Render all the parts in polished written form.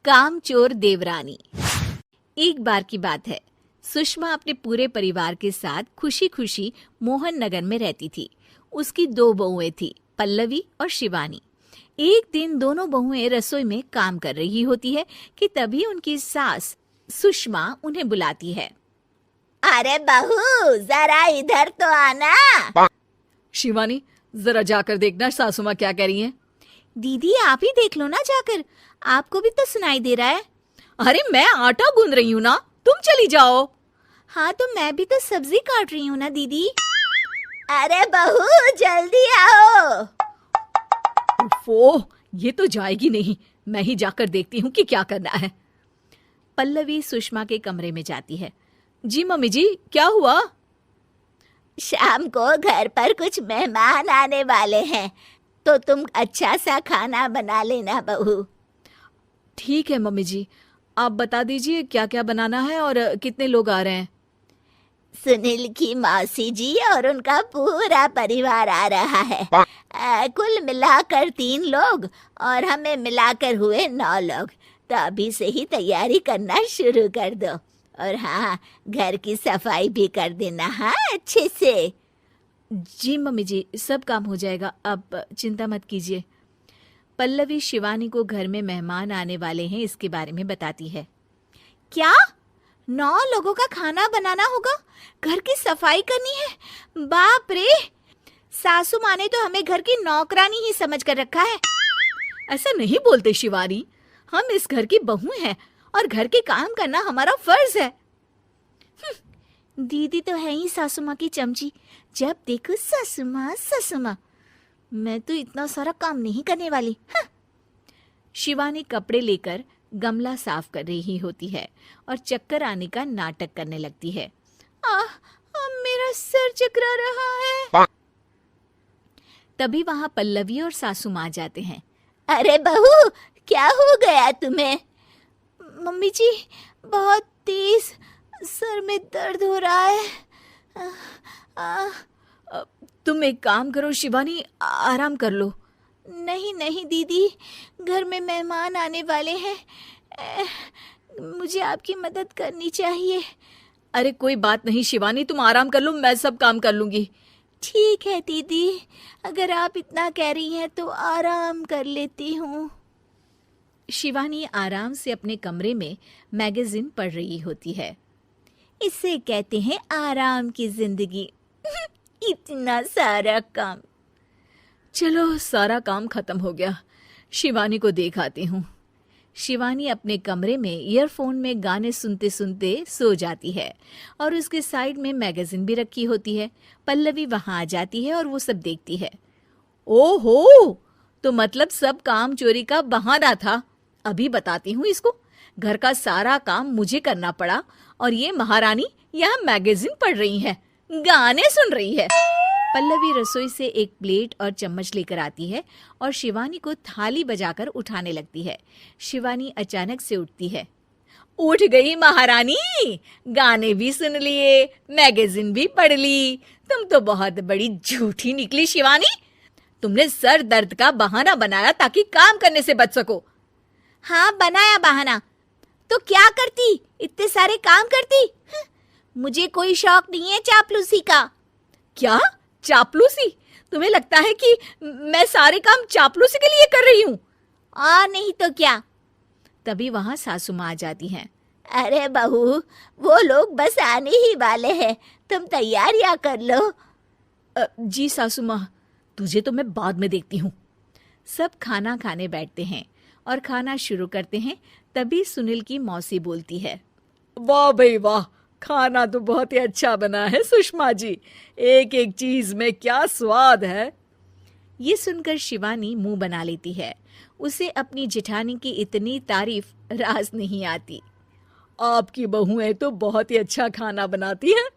कामचोर देवरानी। एक बार की बात है, सुषमा अपने पूरे परिवार के साथ खुशी खुशी मोहन नगर में रहती थी। उसकी 2 बहुएं थी, पल्लवी और शिवानी। एक दिन दोनों बहुएं रसोई में काम कर रही होती है कि तभी उनकी सास सुषमा उन्हें बुलाती है। अरे बहू, जरा इधर तो आना। शिवानी, जरा जाकर देखना सासू माँ क्या कह रही हैं। दीदी आप ही देख लो ना जाकर, आपको भी तो सुनाई दे रहा है। अरे मैं आटा गूंद रही हूँ ना, तुम चली जाओ। हाँ तो मैं भी तो सब्जी काट रही हूँ ना दीदी। अरे बहू जल्दी आओ। ओफो, ये तो जाएगी नहीं। मैं ही जाकर देखती हूँ कि क्या करना है। पल्लवी सुषमा के कमरे में जाती है। जी मम्मी जी, क्या हुआ? शाम को घर पर कुछ मेहमान आने वाले हैं, तो तुम अच्छा सा खाना बना लेना बहू। ठीक है मम्मी जी, आप बता दीजिए क्या क्या बनाना है और कितने लोग आ रहे हैं। सुनील की मौसी जी और उनका पूरा परिवार आ रहा है। कुल मिलाकर 3 लोग और हमें मिलाकर हुए 9 लोग। तो अभी से ही तैयारी करना शुरू कर दो। और हाँ, घर की सफाई भी कर देना, हाँ अच्छे से। जी मम्मी जी, सब काम हो जाएगा, आप चिंता मत कीजिए। पल्लवी शिवानी को घर में मेहमान आने वाले हैं इसके बारे में बताती है। क्या 9 लोगों का खाना बनाना होगा, घर की सफाई करनी है? बाप रे, सासू माँ ने तो हमें घर की नौकरानी ही समझ कर रखा है। ऐसा नहीं बोलते शिवानी, हम इस घर की बहू हैं और घर के काम करना हमारा फर्ज है। दीदी तो है ही सासू माँ की चमची, जब देखो सासू माँ सासू माँ। मैं तो इतना सारा काम नहीं करने वाली। शिवानी कपड़े लेकर गमला साफ कर रही होती है और चक्कर आने का नाटक करने लगती है। मेरा सर चकरा रहा है। तभी वहां पल्लवी और सासू माँ जाते हैं। अरे बहू, क्या हो गया तुम्हें? मम्मी जी, बहुत तेज सर में दर्द हो रहा है। तुम एक काम करो शिवानी, आराम कर लो। नहीं नहीं दीदी, घर में मेहमान आने वाले हैं, मुझे आपकी मदद करनी चाहिए। अरे कोई बात नहीं शिवानी, तुम आराम कर लो, मैं सब काम कर लूंगी। ठीक है दीदी, अगर आप इतना कह रही हैं तो आराम कर लेती हूँ। शिवानी आराम से अपने कमरे में मैगजीन पढ़ रही होती है। इसे कहते हैं आराम की जिंदगी। इतना सारा काम। चलो सारा काम खत्म हो गया, शिवानी को देख आती हूँ। शिवानी अपने कमरे में ईयरफोन में गाने सुनते सुनते सो जाती है और उसके साइड में मैगजीन भी रखी होती है। पल्लवी वहां आ जाती है और वो सब देखती है। ओहो, तो मतलब सब काम चोरी का बहाना था। अभी बताती हूँ इसको। घर का सारा काम मुझे करना पड़ा और ये महारानी यहाँ मैगजीन पढ़ रही है, गाने सुन रही है। पल्लवी रसोई से एक प्लेट और चम्मच लेकर आती है और शिवानी को थाली बजाकर उठाने लगती है। शिवानी अचानक से उठती है। उठ गई महारानी, गाने भी सुन लिए, मैगजीन भी पढ़ ली। तुम तो बहुत बड़ी झूठी निकली शिवानी। तुमने सर दर्द का बहाना बनाया ताकि काम करने से बच सको। हाँ बनाया बहाना, तो क्या करती, इतने सारे काम करती। मुझे कोई शौक नहीं है चापलूसी का। क्या चापलूसी? तुम्हें लगता है कि मैं सारे काम चापलूसी के लिए कर रही हूँ? और नहीं तो क्या। तभी वहां सासू माँ आ जाती हैं। अरे बहू, वो लोग बस आने ही वाले हैं, तुम तैयारियां कर लो। जी सासू माँ, तुझे तो मैं बाद में देखती हूँ। सब खाना खाने बैठते हैं और खाना शुरू करते हैं। तभी सुनील की मौसी बोलती है। वाह भाई वाह, खाना तो बहुत ही अच्छा बना है सुषमा जी, एक एक चीज में क्या स्वाद है। ये सुनकर शिवानी मुंह बना लेती है। उसे अपनी जेठानी की इतनी तारीफ रास नहीं आती। आपकी बहुएं तो बहुत ही अच्छा खाना बनाती हैं।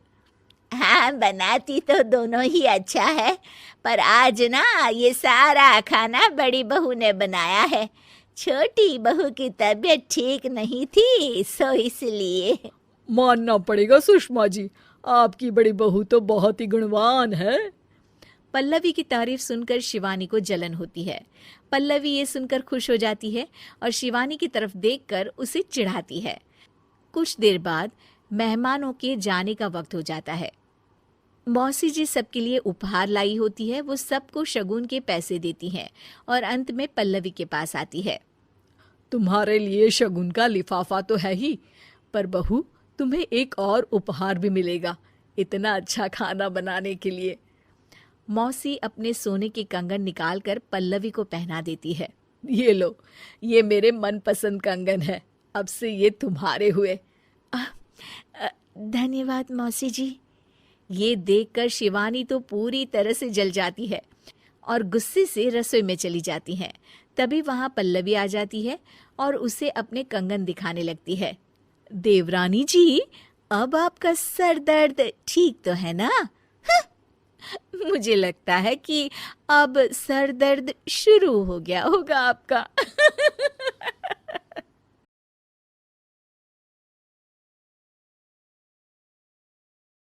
हाँ, बनाती तो दोनों ही अच्छा है, पर आज ना ये सारा खाना बड़ी बहू ने बनाया है। छोटी बहू की तबीयत ठीक नहीं थी, सो इसलिए। मानना पड़ेगा सुषमा जी, आपकी बड़ी बहू तो बहुत ही गुणवान है। पल्लवी की तारीफ सुनकर शिवानी को जलन होती है। पल्लवी ये सुनकर खुश हो जाती है और शिवानी की तरफ देखकर उसे चिढ़ाती है। कुछ देर बाद मेहमानों के जाने का वक्त हो जाता है। मौसी जी सबके लिए उपहार लाई होती है। वो सबको शगुन के पैसे देती हैं और अंत में पल्लवी के पास आती है। तुम्हारे लिए शगुन का लिफाफा तो है ही, पर बहू तुम्हें एक और उपहार भी मिलेगा इतना अच्छा खाना बनाने के लिए। मौसी अपने सोने के कंगन निकालकर पल्लवी को पहना देती है। ये लो, ये मेरे मनपसंद कंगन है, अब से ये तुम्हारे हुए। धन्यवाद मौसी जी। ये देखकर शिवानी तो पूरी तरह से जल जाती है और गुस्से से रसोई में चली जाती है। तभी वहां पल्लवी आ जाती है और उसे अपने कंगन दिखाने लगती है। देवरानी जी, अब आपका सर दर्द ठीक तो है ना? मुझे लगता है कि अब सर दर्द शुरू हो गया होगा आपका।